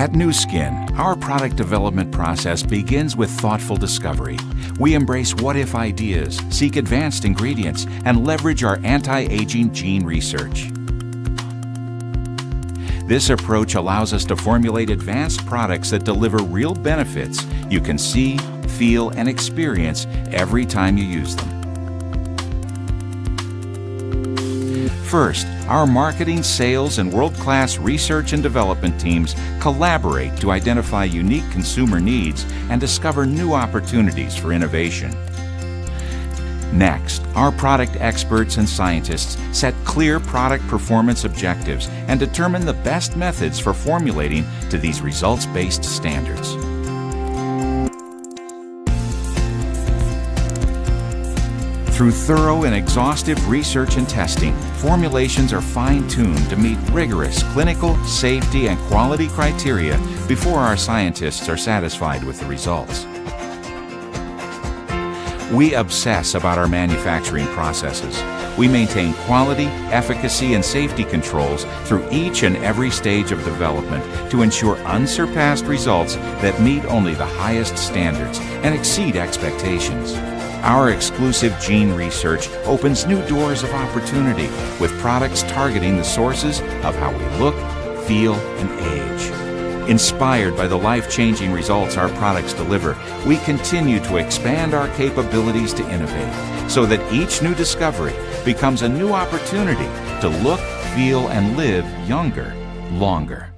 At Nu Skin, our product development process begins with thoughtful discovery. We embrace what-if ideas, seek advanced ingredients, and leverage our anti-aging gene research. This approach allows us to formulate advanced products that deliver real benefits you can see, feel, and experience every time you use them. First, our marketing, sales, and world-class research and development teams collaborate to identify unique consumer needs and discover new opportunities for innovation. Next, our product experts and scientists set clear product performance objectives and determine the best methods for formulating to these results-based standards. Through thorough and exhaustive research and testing, formulations are fine-tuned to meet rigorous clinical, safety, and quality criteria before our scientists are satisfied with the results. We obsess about our manufacturing processes. We maintain quality, efficacy, and safety controls through each and every stage of development to ensure unsurpassed results that meet only the highest standards and exceed expectations. Our exclusive gene research opens new doors of opportunity with products targeting the sources of how we look, feel, and age. Inspired by the life-changing results our products deliver, we continue to expand our capabilities to innovate so that each new discovery becomes a new opportunity to look, feel, and live younger, longer.